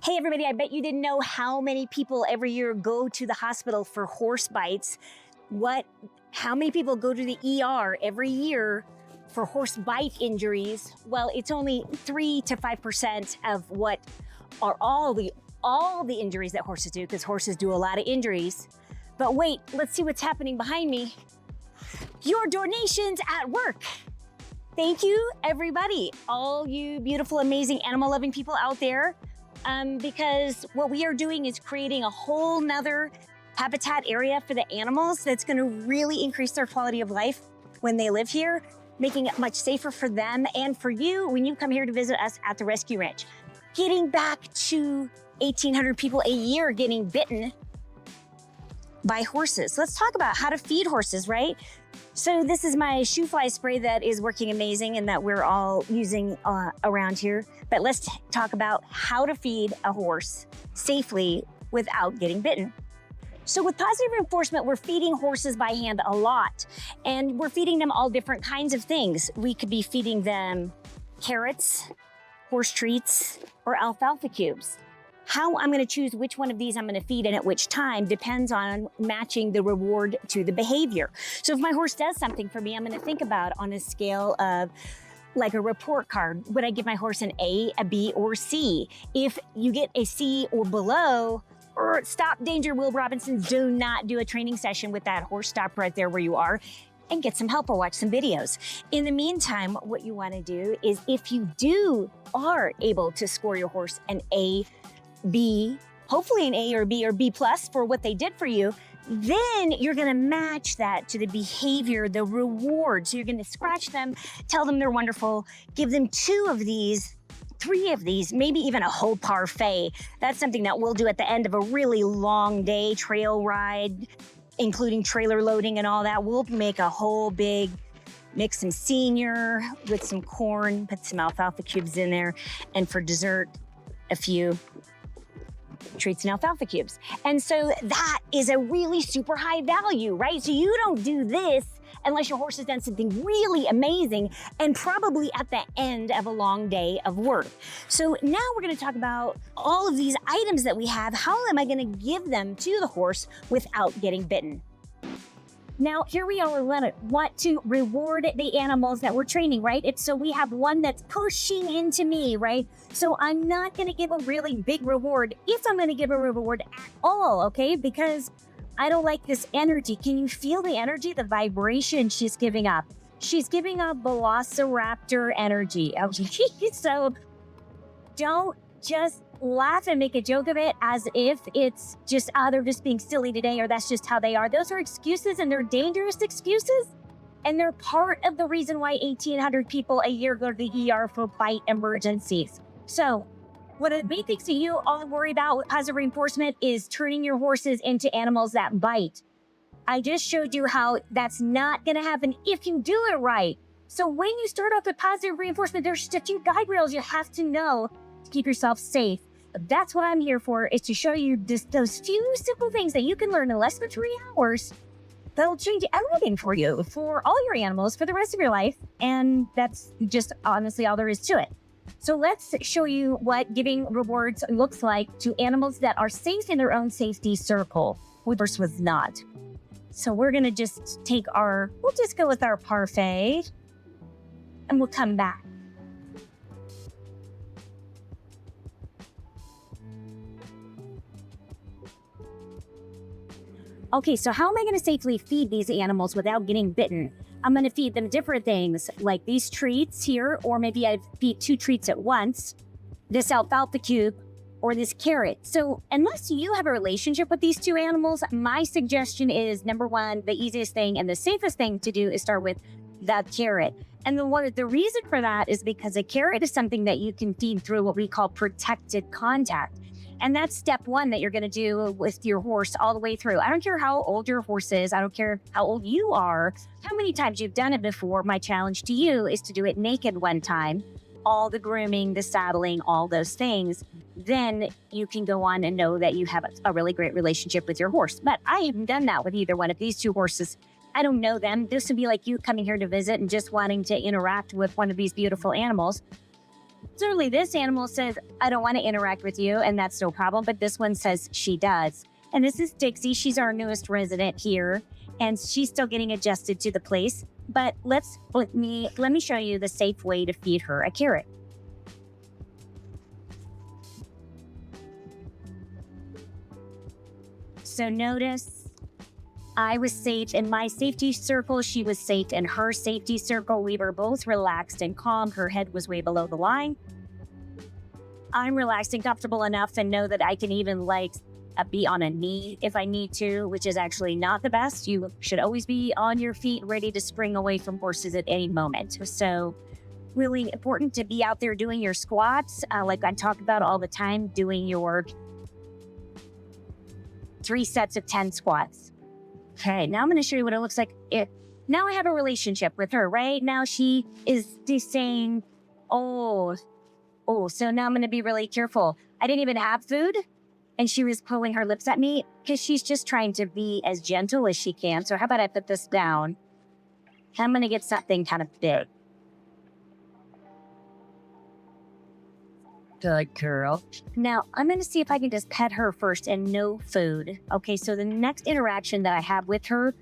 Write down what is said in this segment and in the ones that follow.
Hey everybody, I bet you didn't know how many people every year go to the hospital for horse bites. How many people go to the ER every year for horse bite injuries? Well, it's only 3 to 5% of what are all the injuries that horses do, because horses do a lot of injuries. But wait, let's see what's happening behind me. Your donations at work. Thank you, everybody, all you beautiful, amazing, animal-loving people out there. Because what we are doing is creating a whole nother habitat area for the animals that's going to really increase their quality of life when they live here, making it much safer for them and for you when you come here to visit us at the rescue ranch. Getting back to 1,800 people a year getting bitten by horses. Let's talk about how to feed horses, right? So this is my shoe fly spray that is working amazing and that we're all using around here. But let's talk about how to feed a horse safely without getting bitten. So with positive reinforcement, we're feeding horses by hand a lot, and we're feeding them all different kinds of things. We could be feeding them carrots, horse treats, or alfalfa cubes. How I'm going to choose which one of these I'm going to feed and at which time depends on matching the reward to the behavior. So if my horse does something for me, I'm going to think about on a scale of like a report card. Would I give my horse an A, a B, or C? If you get a C or below, or stop, danger, Will Robinson, do not do a training session with that horse. Stop right there where you are and get some help or watch some videos. In the meantime, what you want to do is if you are able to score your horse an A, B, hopefully an A or B or B plus for what they did for you, then you're going to match that to the behavior, the reward. So you're going to scratch them, tell them they're wonderful, give them 2 of these, 3 of these, maybe even a whole parfait. That's something that we'll do at the end of a really long day trail ride, including trailer loading and all that. We'll make a whole big mix some senior with some corn, put some alfalfa cubes in there, and for dessert, a few treats and alfalfa cubes. And so that is a really super high value, right? So you don't do this unless your horse has done something really amazing and probably at the end of a long day of work. So now we're going to talk about all of these items that we have. How am I going to give them to the horse without getting bitten? Now, here we are, we want to reward the animals that we're training, right? So we have one that's pushing into me, right? So I'm not going to give a really big reward if I'm going to give a reward at all, okay? Because I don't like this energy. Can you feel the energy, the vibration she's giving up? She's giving up velociraptor energy. So don't just laugh and make a joke of it as if it's just, they're just being silly today, or that's just how they are. Those are excuses, and they're dangerous excuses. And they're part of the reason why 1,800 people a year go to the ER for bite emergencies. So one of the big things that you all worry about with positive reinforcement is turning your horses into animals that bite. I just showed you how that's not going to happen if you do it right. So when you start off with positive reinforcement, there's just a few guide rails you have to know to keep yourself safe. That's what I'm here for, is to show you those few simple things that you can learn in less than 3 hours that'll change everything for you, for all your animals, for the rest of your life. And that's just honestly all there is to it. So let's show you what giving rewards looks like to animals that are safe in their own safety circle. First was not. So we're going to just we'll just go with our parfait and we'll come back. Okay, so how am I going to safely feed these animals without getting bitten? I'm going to feed them different things like these treats here, or maybe I feed 2 treats at once, this alfalfa cube, or this carrot. So unless you have a relationship with these 2 animals, my suggestion is, number 1, the easiest thing and the safest thing to do is start with that carrot. And the reason for that is because a carrot is something that you can feed through what we call protected contact. And that's step 1 that you're going to do with your horse all the way through. I don't care how old your horse is. I don't care how old you are, how many times you've done it before. My challenge to you is to do it naked one time. All the grooming, the saddling, all those things. Then you can go on and know that you have a really great relationship with your horse. But I haven't done that with either one of these 2 horses. I don't know them. This would be like you coming here to visit and just wanting to interact with one of these beautiful animals. Certainly this animal says, I don't want to interact with you, and that's no problem. But this one says she does. And this is Dixie. She's our newest resident here, and she's still getting adjusted to the place. But let me show you the safe way to feed her a carrot. So notice I was safe in my safety circle. She was safe in her safety circle. We were both relaxed and calm. Her head was way below the line. I'm relaxed and comfortable enough and know that I can even be on a knee if I need to, which is actually not the best. You should always be on your feet, ready to spring away from horses at any moment. So really important to be out there doing your squats, like I talk about all the time, doing your 3 sets of 10 squats. Okay, now I'm going to show you what it looks like. Now I have a relationship with her, right? Now she is saying, so now I'm going to be really careful. I didn't even have food, and she was pulling her lips at me because she's just trying to be as gentle as she can. So how about I put this down? I'm going to get something kind of big. Good girl. Now, I'm going to see if I can just pet her first and no food. Okay, so the next interaction that I have with her,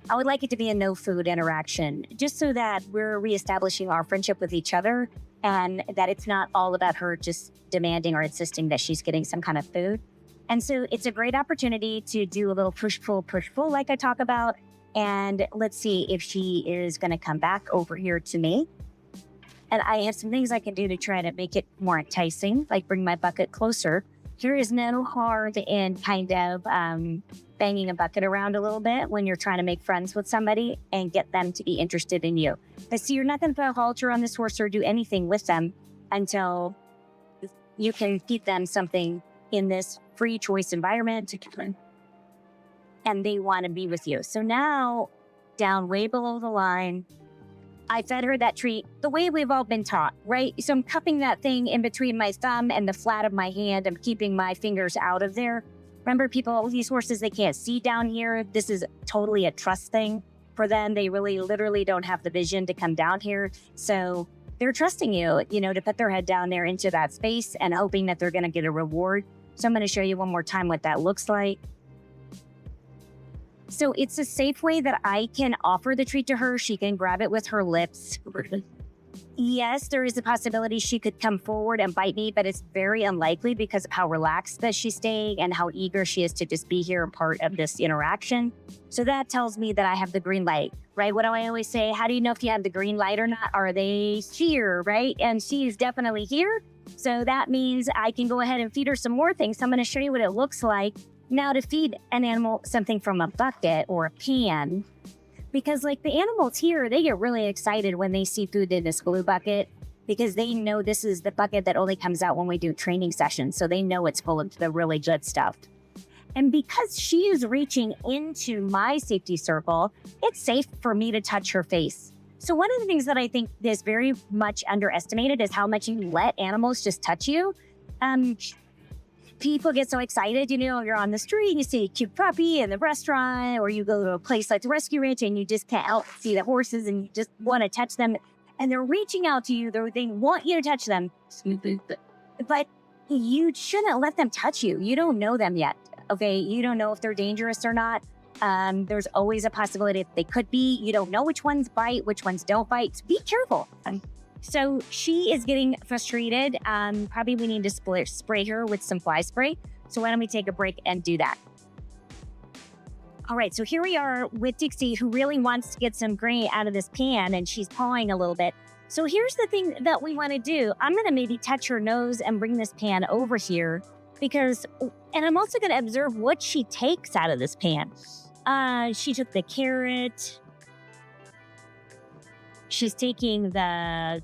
I would like it to be a no food interaction, just so that we're reestablishing our friendship with each other and that it's not all about her just demanding or insisting that she's getting some kind of food. And so it's a great opportunity to do a little push-pull like I talk about. And let's see if she is going to come back over here to me. And I have some things I can do to try to make it more enticing, like bring my bucket closer. There is no harm in kind of banging a bucket around a little bit when you're trying to make friends with somebody and get them to be interested in you. But see, you're not going to put a halter on this horse or do anything with them until you can feed them something in this free choice environment. And they want to be with you. So now, down way below the line, I fed her that treat the way we've all been taught, right? So I'm cupping that thing in between my thumb and the flat of my hand. I'm keeping my fingers out of there. Remember, people, these horses, they can't see down here. This is totally a trust thing for them. They really literally don't have the vision to come down here. So they're trusting you, to put their head down there into that space and hoping that they're going to get a reward. So I'm going to show you one more time what that looks like. So it's a safe way that I can offer the treat to her. She can grab it with her lips. Yes, there is a possibility she could come forward and bite me, but it's very unlikely because of how relaxed that she's staying and how eager she is to just be here and part of this interaction. So that tells me that I have the green light, right? What do I always say? How do you know if you have the green light or not? Are they here, right? And she is definitely here. So that means I can go ahead and feed her some more things. So I'm going to show you what it looks like. Now, to feed an animal something from a bucket or a pan, because like the animals here, they get really excited when they see food in this blue bucket because they know this is the bucket that only comes out when we do training sessions. So they know it's full of the really good stuff. And because she is reaching into my safety circle, it's safe for me to touch her face. So one of the things that I think is very much underestimated is how much you let animals just touch you. People get so excited, you're on the street, you see a cute puppy in the restaurant, or you go to a place like the rescue ranch and you just can't help but see the horses and you just want to touch them. And they're reaching out to you. They want you to touch them. But you shouldn't let them touch you. You don't know them yet, okay? You don't know if they're dangerous or not. There's always a possibility that they could be. You don't know which ones bite, which ones don't bite. So be careful. So she is getting frustrated. Probably we need to spray her with some fly spray. So why don't we take a break and do that? All right, so here we are with Dixie, who really wants to get some grain out of this pan, and she's pawing a little bit. So here's the thing that we want to do. I'm going to maybe touch her nose and bring this pan over here and I'm also going to observe what she takes out of this pan. She took the carrot. She's taking the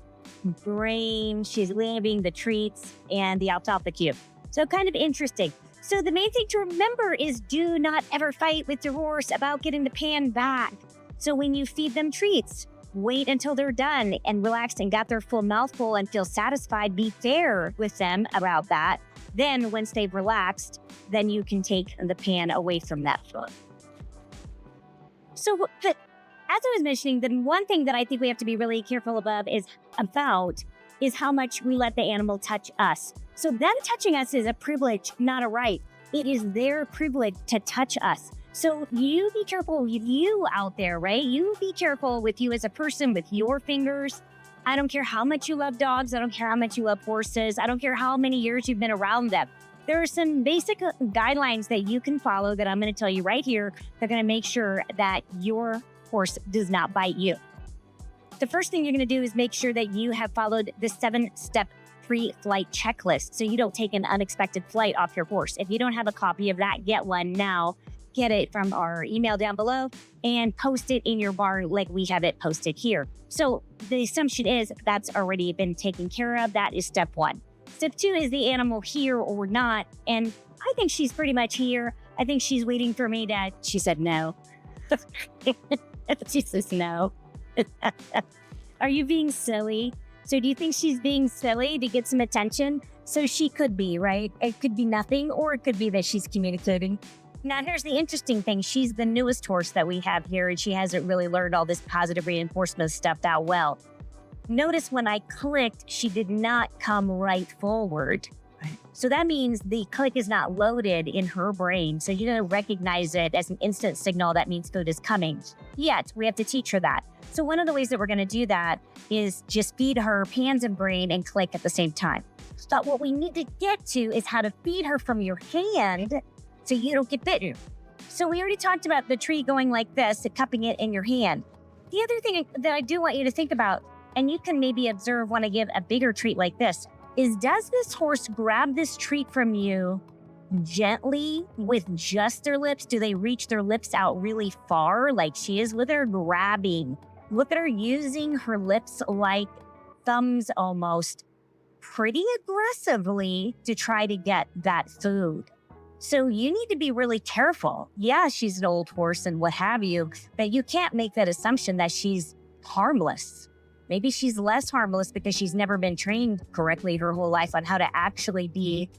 grain, she's leaving the treats, and the alfalfa cube. So kind of interesting. So the main thing to remember is do not ever fight with your horse about getting the pan back. So when you feed them treats, wait until they're done and relaxed and got their full mouthful and feel satisfied. Be fair with them about that. Then once they've relaxed, then you can take the pan away from that. So as I was mentioning, the one thing that I think we have to be really careful about is about is how much we let the animal touch us. So them touching us is a privilege, not a right. It is their privilege to touch us. So you be careful with you out there, right? You be careful with you as a person, with your fingers. I don't care how much you love dogs. I don't care how much you love horses. I don't care how many years you've been around them. There are some basic guidelines that you can follow that I'm going to tell you right here. They're going to make sure that your horse does not bite you. The first thing you're going to do is make sure that you have followed the 7-step pre-flight checklist so you don't take an unexpected flight off your horse. If you don't have a copy of that, get one now. Get it from our email down below and post it in your barn like we have it posted here. So the assumption is that's already been taken care of. That is step 1. Step 2 is the animal here or not? And I think she's pretty much here. I think she's waiting for me to, she said no. She says no. Are you being silly? So do you think she's being silly to get some attention? So she could be, right? It could be nothing, or it could be that she's communicating. Now, here's the interesting thing. She's the newest horse that we have here, and she hasn't really learned all this positive reinforcement stuff that well. Notice when I clicked, she did not come right forward. So that means the click is not loaded in her brain. So you're going to recognize it as an instant signal that means food is coming. Yet, we have to teach her that. So one of the ways that we're going to do that is just feed her hands and brain and click at the same time. But what we need to get to is how to feed her from your hand so you don't get bitten. So we already talked about the treat going like this, cupping it in your hand. The other thing that I do want you to think about, and you can maybe observe when I give a bigger treat like this, is does this horse grab this treat from you gently with just their lips? Do they reach their lips out really far like she is? Look at her grabbing. Look at her using her lips like thumbs almost, pretty aggressively to try to get that food. So you need to be really careful. Yeah, she's an old horse and what have you, but you can't make that assumption that she's harmless. Maybe she's less harmless because she's never been trained correctly her whole life on how to actually be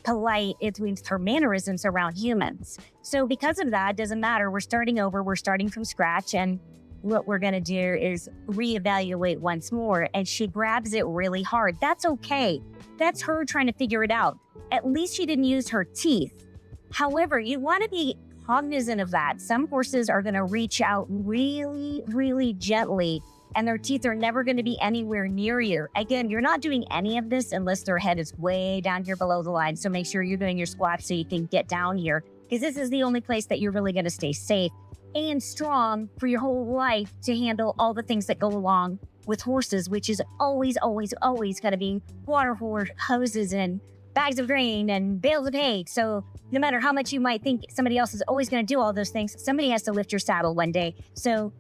polite. It means her mannerisms around humans. So because of that, it doesn't matter. We're starting over. We're starting from scratch. And what we're going to do is reevaluate once more. And she grabs it really hard. That's okay. That's her trying to figure it out. At least she didn't use her teeth. However, you want to be cognizant of that. Some horses are going to reach out really, really gently, and their teeth are never going to be anywhere near you. Again, you're not doing any of this unless their head is way down here below the line. So make sure you're doing your squats so you can get down here, because this is the only place that you're really going to stay safe and strong for your whole life to handle all the things that go along with horses, which is always, always, always going to be water hoses and bags of grain and bales of hay. So no matter how much you might think somebody else is always going to do all those things, somebody has to lift your saddle one day. So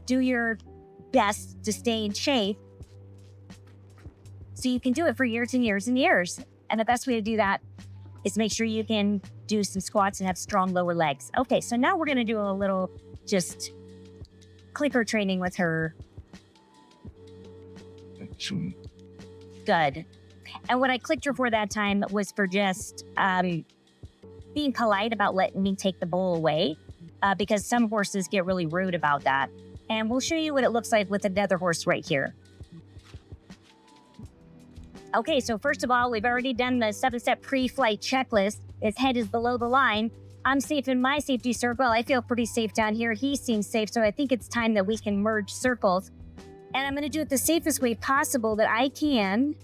do your best to stay in shape so you can do it for years and years and years. And the best way to do that is make sure you can do some squats and have strong lower legs. Okay, so now we're going to do a little just clicker training with her. Good. And what I clicked her for that time was for just being polite about letting me take the bowl away, because some horses get really rude about that. And we'll show you what it looks like with another horse right here. Okay, so first of all, we've already done the 7-step pre-flight checklist. His head is below the line. I'm safe in my safety circle. I feel pretty safe down here. He seems safe, so I think it's time that we can merge circles. And I'm going to do it the safest way possible that I can,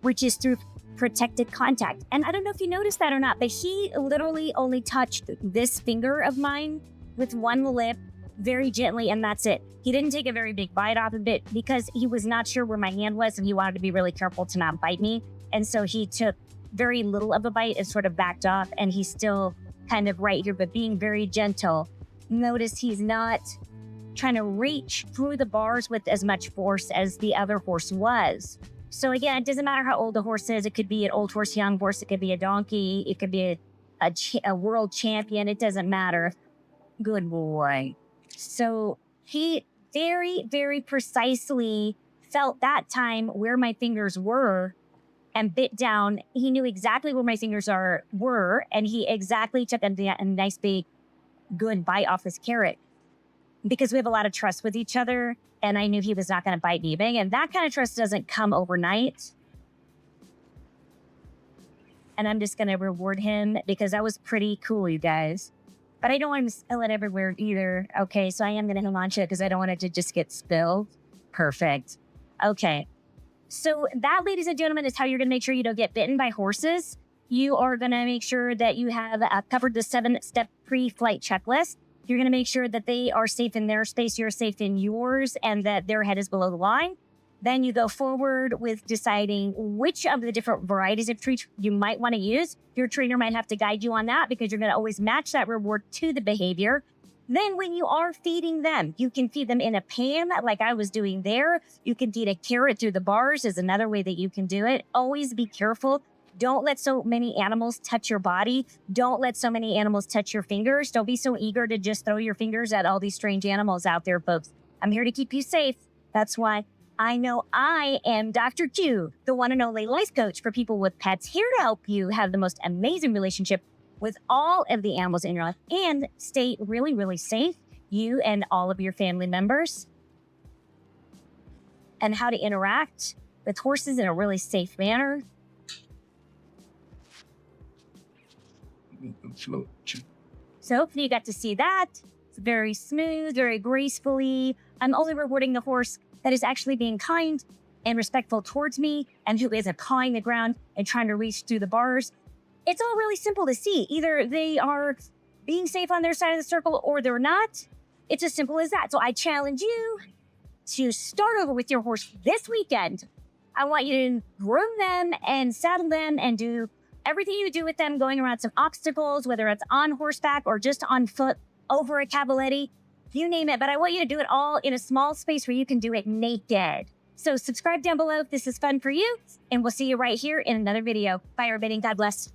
which is through protected contact. And I don't know if you noticed that or not, but he literally only touched this finger of mine with one lip very gently, and that's it. He didn't take a very big bite off of it because he was not sure where my hand was and he wanted to be really careful to not bite me. And so he took very little of a bite and sort of backed off, and he's still kind of right here, but being very gentle. Notice he's not trying to reach through the bars with as much force as the other horse was. So again, it doesn't matter how old the horse is. It could be an old horse, young horse. It could be a donkey. It could be a world champion. It doesn't matter. Good boy. So he very, very precisely felt that time where my fingers were and bit down. He knew exactly where my fingers were, and he exactly took a nice big good bite off his carrot. because we have a lot of trust with each other, and I knew he was not going to bite me. And that kind of trust doesn't come overnight. And I'm just going to reward him because that was pretty cool, you guys. But I don't want to spill it everywhere either. Okay, so I am going to hang on to it because I don't want it to just get spilled. Perfect. Okay. So that, ladies and gentlemen, is how you're going to make sure you don't get bitten by horses. You are going to make sure that you have covered the 7-step pre-flight checklist. You're going to make sure that they are safe in their space, you're safe in yours, and that their head is below the line. Then you go forward with deciding which of the different varieties of treats you might want to use. Your trainer might have to guide you on that because you're going to always match that reward to the behavior. Then when you are feeding them, you can feed them in a pan like I was doing there. You can feed a carrot through the bars is another way that you can do it. Always be careful. Don't let so many animals touch your body. Don't let so many animals touch your fingers. Don't be so eager to just throw your fingers at all these strange animals out there, folks. I'm here to keep you safe. That's why I know I am Dr. Q, the one and only life coach for people with pets, here to help you have the most amazing relationship with all of the animals in your life and stay really, really safe, you and all of your family members, and how to interact with horses in a really safe manner. So hopefully you got to see that. It's very smooth, very gracefully. I'm only rewarding the horse that is actually being kind and respectful towards me and who isn't pawing the ground and trying to reach through the bars. It's all really simple to see. Either they are being safe on their side of the circle or they're not. It's as simple as that. So I challenge you to start over with your horse this weekend. I want you to groom them and saddle them and do everything you do with them, going around some obstacles, whether it's on horseback or just on foot, over a cavaletti, you name it. But I want you to do it all in a small space where you can do it naked. So subscribe down below if this is fun for you, and we'll see you right here in another video. Bye, everybody, and God bless.